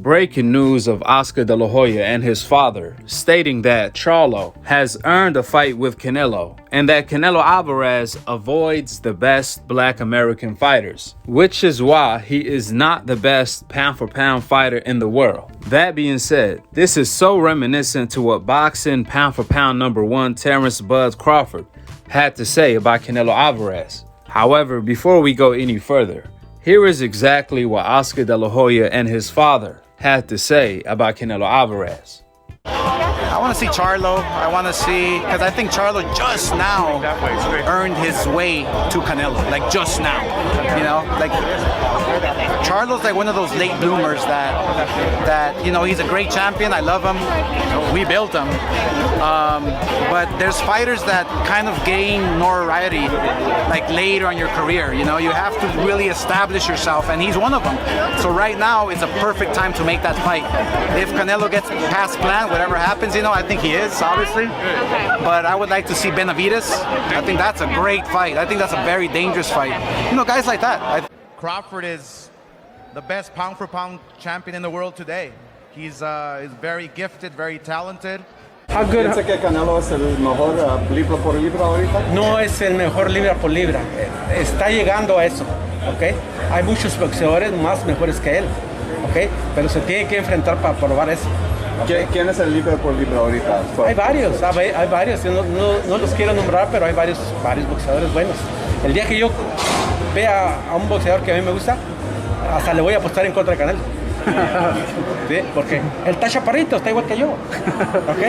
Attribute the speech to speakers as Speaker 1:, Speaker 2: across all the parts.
Speaker 1: breaking news of Oscar De La Hoya and his father, stating that Charlo has earned a fight with Canelo and that Canelo Alvarez avoids the best black American fighters, which is why he is not the best pound-for-pound fighter in the world. That being said, this is so reminiscent to what boxing pound-for-pound #1 Terence Crawford had to say about Canelo Alvarez. However, before we go any further, here is exactly what Oscar De La Hoya and his father had to say about Canelo Alvarez.
Speaker 2: I want to see Charlo. I want to see, because I think Charlo just now earned his way to Canelo, like just now, you know, like Charlo's like one of those late bloomers that you know, he's a great champion. I love him. We built him. But there's fighters that kind of gain notoriety like later in your career. You know, you have to really establish yourself, and he's one of them. So right now is a perfect time to make that fight. If Canelo gets past plan, whatever happens, you know, I think he is, obviously. But I would like to see Benavidez. I think that's a great fight. I think that's a very dangerous fight. You know, guys like that.
Speaker 3: Crawford is the best pound-for-pound champion in the world today. He's very gifted, very talented.
Speaker 4: ¿Piensa que Canelo es el mejor libra por libra ahorita?
Speaker 5: No es el mejor libra por libra. Está llegando a eso, ¿ok? Hay muchos boxeadores más mejores que él, ¿ok? Pero se tiene que enfrentar para probar eso.
Speaker 4: ¿Okay? ¿Quién es el libra por libra ahorita?
Speaker 5: Hay varios. Yo no los quiero nombrar, pero hay varios boxeadores buenos. El día que yo vea a un boxeador que a mí me gusta, hasta le voy a apostar en contra de Canelo. ¿Sí? Porque él está chaparrito, está igual que yo. ¿Ok?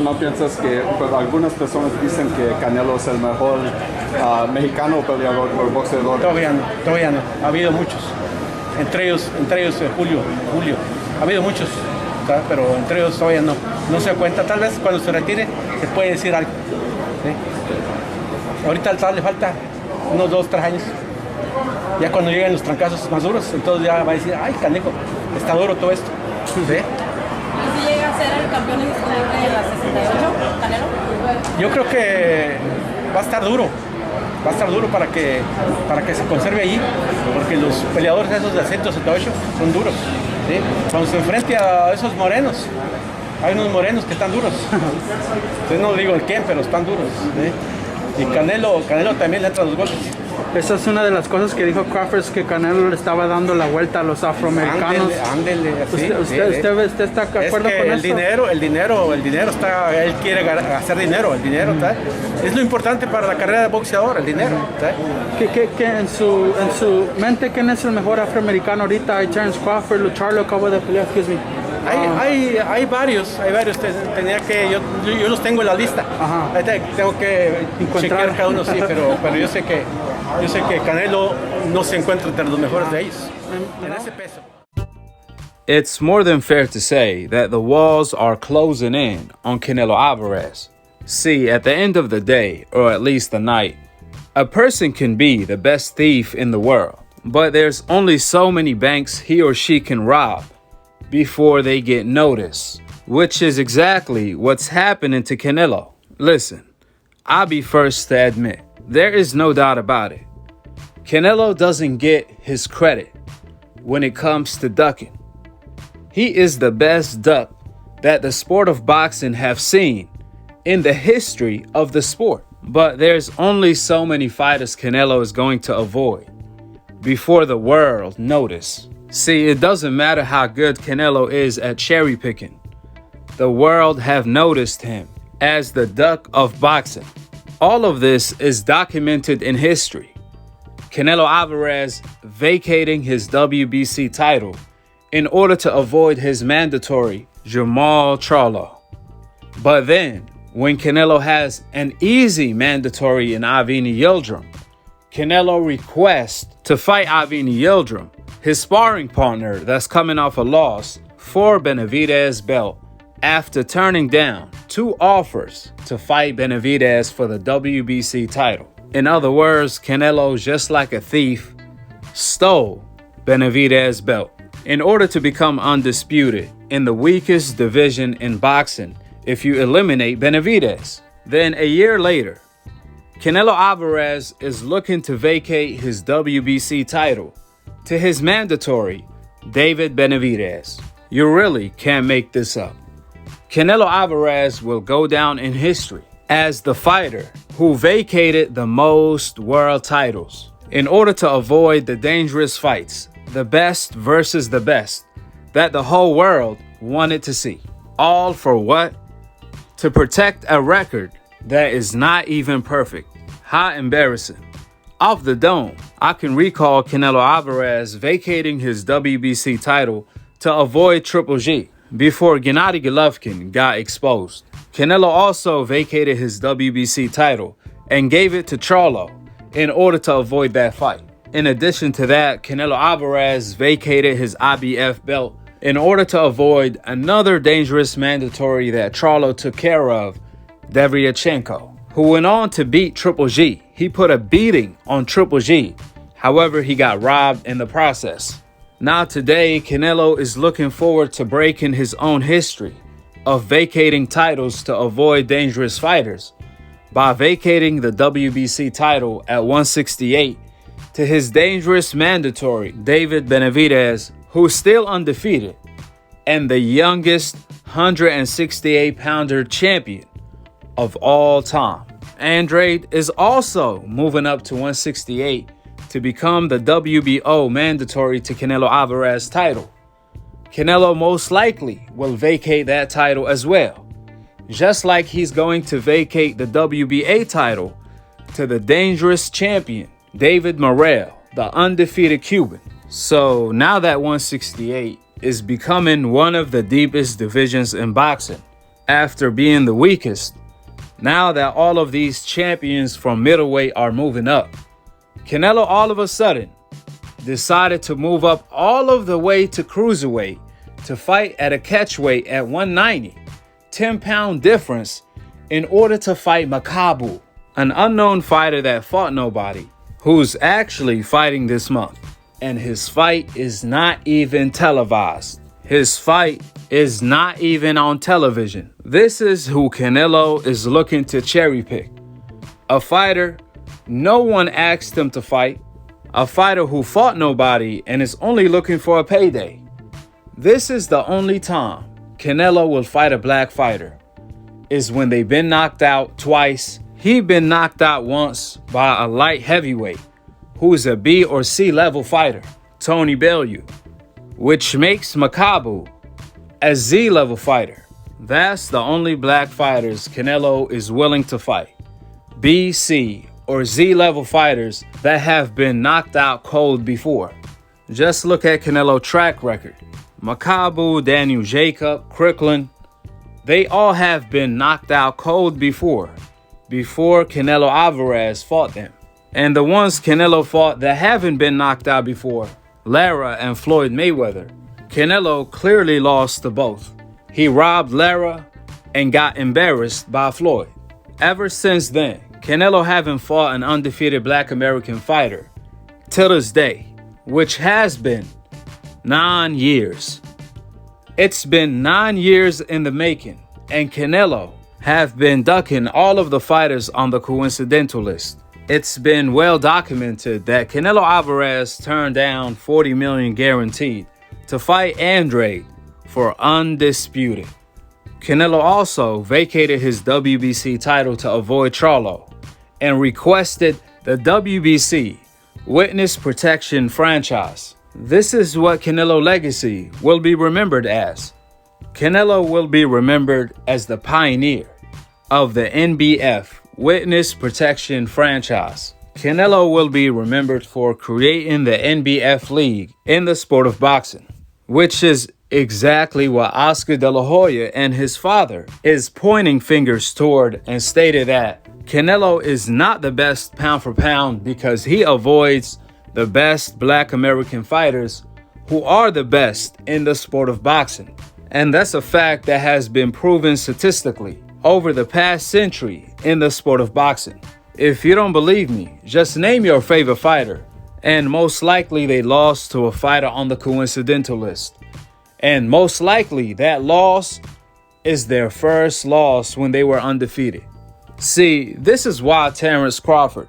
Speaker 4: ¿No piensas que algunas personas dicen que Canelo es el mejor mexicano peleador o boxeador?
Speaker 5: Todavía no. Ha habido muchos. Entre ellos Julio. Ha habido muchos, ¿sabes? Pero entre ellos todavía no se cuenta. Tal vez cuando se retire se puede decir algo. ¿Sí? Ahorita al tal le falta unos 2-3 años. Ya cuando lleguen los trancazos más duros, entonces ya va a decir, ay, Caneco, está duro todo esto. ¿Sí?
Speaker 6: ¿Y si llega a ser el campeón indiscutible de la 68, Canelo?
Speaker 5: Yo creo que va a estar duro para que se conserve allí, porque los peleadores esos de 168 son duros. ¿Sí? Cuando se enfrente a esos morenos, hay unos morenos que están duros. Entonces no digo el quién, pero están duros. ¿Sí? Y Canelo también le entra los golpes.
Speaker 7: Esa es una de las cosas que dijo Crawford, que Canelo le estaba dando la vuelta a los afroamericanos.
Speaker 5: Ándele, así.
Speaker 7: ¿Usted está de acuerdo con eso?
Speaker 5: El dinero está, él quiere hacer dinero, el dinero, ¿tá? Es lo importante para la carrera de boxeador, el dinero, ¿tá?
Speaker 7: ¿Qué en su mente quién es el mejor afroamericano ahorita? Hay Terence Crawford, Charlo acabo de pelear, excuse me.
Speaker 5: Hay varios. Yo los tengo en la lista.
Speaker 7: Ajá.
Speaker 5: Tengo que chequear cada uno, sí, pero yo sé que Canelo no se encuentra entre los mejores de ellos. En ese peso.
Speaker 1: It's more than fair to say that the walls are closing in on Canelo Alvarez. See, at the end of the day, or at least the night, a person can be the best thief in the world, but there's only so many banks he or she can rob before they get noticed, which is exactly what's happening to Canelo. Listen, I'll be first to admit, there is no doubt about it. Canelo doesn't get his credit when it comes to ducking. He is the best duck that the sport of boxing have seen in the history of the sport. But there's only so many fighters Canelo is going to avoid before the world notice. See, it doesn't matter how good Canelo is at cherry picking. The world have noticed him as the duck of boxing. All of this is documented in history. Canelo Alvarez vacating his WBC title in order to avoid his mandatory Jamal Charlo. But then, when Canelo has an easy mandatory in Avni Yildirim, Canelo requests to fight Avni Yildirim, his sparring partner that's coming off a loss for Benavidez belt, after turning down 2 offers to fight Benavidez for the WBC title. In other words, Canelo, just like a thief, stole Benavidez belt in order to become undisputed in the weakest division in boxing if you eliminate Benavidez. Then a year later, Canelo Alvarez is looking to vacate his WBC title to his mandatory David Benavidez. You really can't make this up. Canelo Alvarez will go down in history as the fighter who vacated the most world titles in order to avoid the dangerous fights, the best versus the best, that the whole world wanted to see. All for what? To protect a record that is not even perfect. How embarrassing. Off the dome, I can recall Canelo Alvarez vacating his WBC title to avoid Triple G before Gennady Golovkin got exposed. Canelo also vacated his WBC title and gave it to Charlo in order to avoid that fight. In addition to that, Canelo Alvarez vacated his IBF belt in order to avoid another dangerous mandatory that Charlo took care of, Devyachenko, who went on to beat Triple G. He put a beating on Triple G. However, he got robbed in the process. Now today, Canelo is looking forward to breaking his own history of vacating titles to avoid dangerous fighters by vacating the WBC title at 168 to his dangerous mandatory, David Benavidez, who's still undefeated and the youngest 168-pounder champion of all time. Andrade is also moving up to 168 to become the WBO mandatory to Canelo Alvarez title. Canelo most likely will vacate that title as well, just like he's going to vacate the WBA title to the dangerous champion, David Morrell, the undefeated Cuban. So now that 168 is becoming one of the deepest divisions in boxing, after being the weakest, now that all of these champions from middleweight are moving up, Canelo all of a sudden decided to move up all of the way to cruiserweight to fight at a catchweight at 190, 10-pound difference, in order to fight Makabu, an unknown fighter that fought nobody, who's actually fighting this month. And his fight is not even televised. His fight is not even on television. This is who Canelo is looking to cherry pick. A fighter no one asked him to fight. A fighter who fought nobody and is only looking for a payday. This is the only time Canelo will fight a black fighter, is when they've been knocked out twice. He been knocked out once by a light heavyweight who's a B or C level fighter, Tony Bellew, which makes Makabu a Z level fighter. That's the only black fighters Canelo is willing to fight. B, C, or Z level fighters that have been knocked out cold before. Just look at Canelo's track record. Makabu, Daniel Jacob, Cricklin, they all have been knocked out cold before Canelo Alvarez fought them. And the ones Canelo fought that haven't been knocked out before, Lara and Floyd Mayweather, Canelo clearly lost to both. He robbed Lara and got embarrassed by Floyd. Ever since then, Canelo haven't fought an undefeated black American fighter till this day, which has been 9 years. It's been 9 years in the making, and Canelo have been ducking all of the fighters on the coincidental list. It's been well documented that Canelo Alvarez turned down $40 million guaranteed to fight Andrade for undisputed. Canelo also vacated his WBC title to avoid Charlo and requested the WBC Witness Protection franchise. This is what Canelo legacy will be remembered as. Canelo will be remembered as the pioneer of the NBF Witness Protection franchise. Canelo will be remembered for creating the NBF League in the sport of boxing, which is exactly what Oscar De La Hoya and his father is pointing fingers toward, and stated that Canelo is not the best pound for pound because he avoids the best black American fighters who are the best in the sport of boxing. And that's a fact that has been proven statistically over the past century in the sport of boxing. If you don't believe me, just name your favorite fighter, and most likely they lost to a fighter on the coincidental list. And most likely that loss is their first loss when they were undefeated. See, this is why Terence Crawford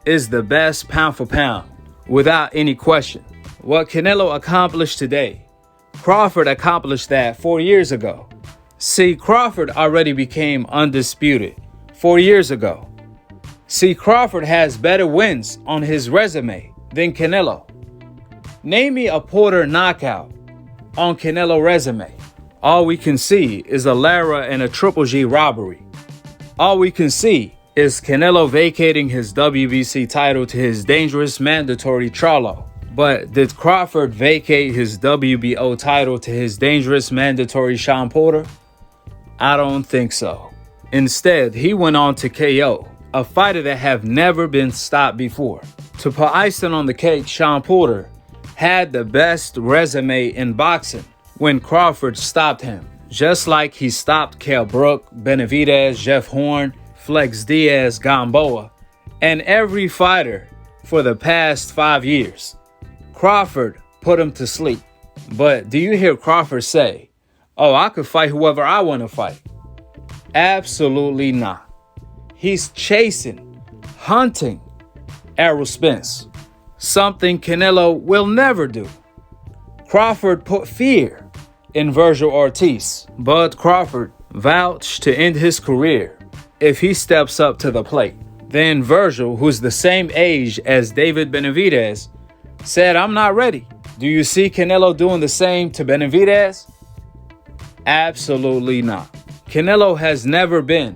Speaker 1: is the best pound for pound, without any question. What Canelo accomplished today Crawford accomplished that 4 years ago. See, Crawford already became undisputed 4 years ago. See, Crawford has better wins on his resume than Canelo. Name me a Porter knockout on Canelo resume. All we can see is a Lara and a Triple G robbery. All we can see is Canelo vacating his WBC title to his dangerous mandatory Charlo. But did Crawford vacate his WBO title to his dangerous mandatory Sean Porter? I don't think so. Instead, he went on to KO a fighter that have never been stopped before. To put icing on the cake, Sean Porter had the best resume in boxing when Crawford stopped him, just like he stopped Kell Brook, Benavidez, Jeff Horn, Flex Diaz, Gamboa, and every fighter for the past 5 years. Crawford put him to sleep. But do you hear Crawford say, "Oh, I could fight whoever I want to fight"? Absolutely not. He's chasing, hunting Errol Spence, something Canelo will never do. Crawford put fear in Virgil Ortiz, but Crawford vouched to end his career if he steps up to the plate. Then Virgil, who's the same age as David Benavidez, said, "I'm not ready." Do you see Canelo doing the same to Benavidez? Absolutely not. Canelo has never been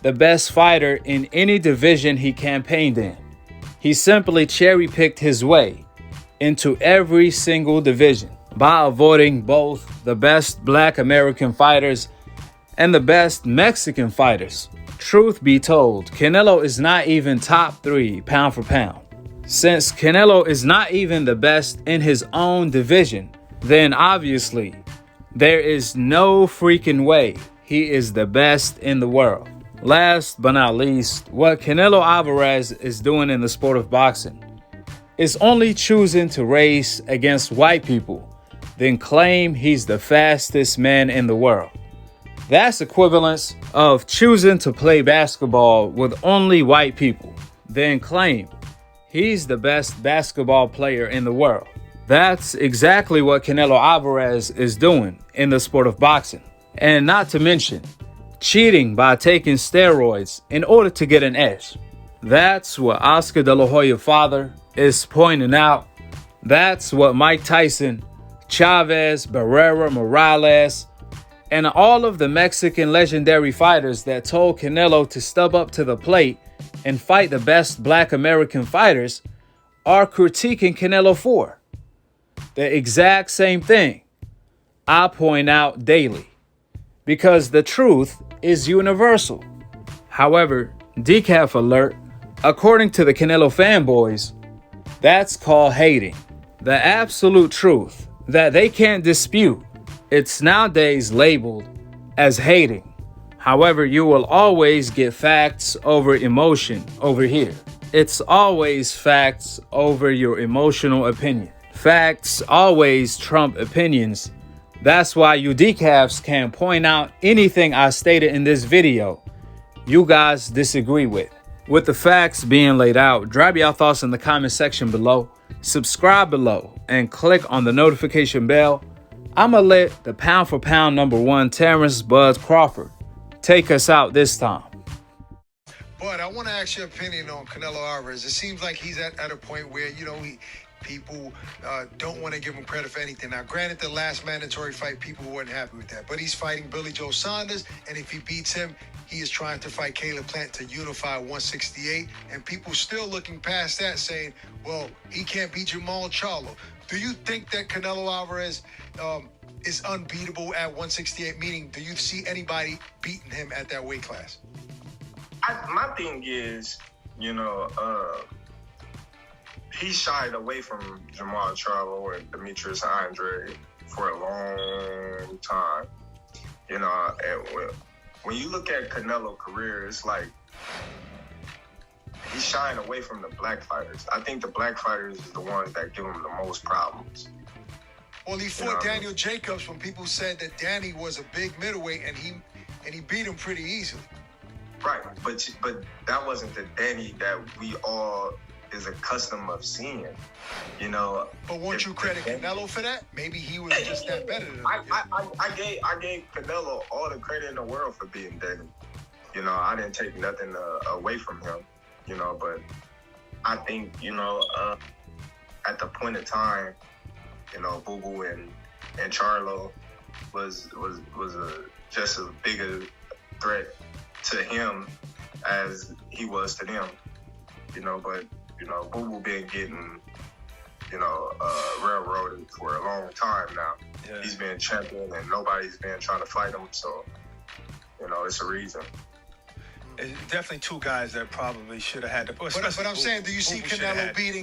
Speaker 1: the best fighter in any division he campaigned in. He simply cherry-picked his way into every single division by avoiding both the best Black American fighters and the best Mexican fighters. Truth be told, Canelo is not even top 3 pound for pound. Since Canelo is not even the best in his own division, then obviously there is no freaking way he is the best in the world. Last but not least, what Canelo Alvarez is doing in the sport of boxing is only choosing to race against white people, then claim he's the fastest man in the world. That's equivalence of choosing to play basketball with only white people, then claim he's the best basketball player in the world. That's exactly what Canelo Alvarez is doing in the sport of boxing. And not to mention, cheating by taking steroids in order to get an edge. That's what Oscar De La Hoya father is pointing out. That's what Mike Tyson, Chavez, Barrera, Morales, and all of the Mexican legendary fighters that told Canelo to step up to the plate and fight the best Black American fighters are critiquing Canelo for. The exact same thing I point out daily, because the truth is universal. However, decaf alert, according to the Canelo fanboys, that's called hating. The absolute truth that they can't dispute, it's nowadays labeled as hating. However, you will always get facts over emotion over here. It's always facts over your emotional opinion. Facts always trump opinions. That's why you decafs can point out anything I stated in this video you guys disagree with. With the facts being laid out, drop your thoughts in the comment section below, subscribe below, and click on the notification bell. I'ma let the pound for pound #1 Terence Bud Crawford take us out this time.
Speaker 8: But I want to ask your opinion on Canelo Alvarez. It seems like he's at a point where, people don't want to give him credit for anything. Now, granted, the last mandatory fight, people weren't happy with that. But he's fighting Billy Joe Saunders, and if he beats him, he is trying to fight Caleb Plant to unify 168. And people still looking past that, saying, well, he can't beat Jamal Charlo. Do you think that Canelo Alvarez is unbeatable at 168? Meaning, do you see anybody beating him at that weight class?
Speaker 9: My thing is, he shied away from Jamal Charlo and Demetrius Andre for a long time. And when you look at Canelo's career, it's like he's shying away from the black fighters. I think the black fighters is the ones that give him the most problems.
Speaker 8: Well, he fought Daniel Jacobs when people said that Danny was a big middleweight, and he beat him pretty easily.
Speaker 9: Right, but that wasn't the Danny that we all is accustomed of seeing. You know.
Speaker 8: But won't you credit Canelo for that? Maybe he was just that better than him.
Speaker 9: I gave Canelo all the credit in the world for being deadly. You know, I didn't take nothing away from him. You know, but I think, you know, at the point of time, you know, Boo Boo and Charlo was just as big a threat to him as he was to them. You know, but you know, Boo Boo been getting, you know, railroaded for a long time now. Yeah. He's been champion and nobody's been trying to fight him, so you know, it's a reason.
Speaker 10: Definitely two guys that probably should have had the.
Speaker 8: But I'm saying, do you see Canelo beating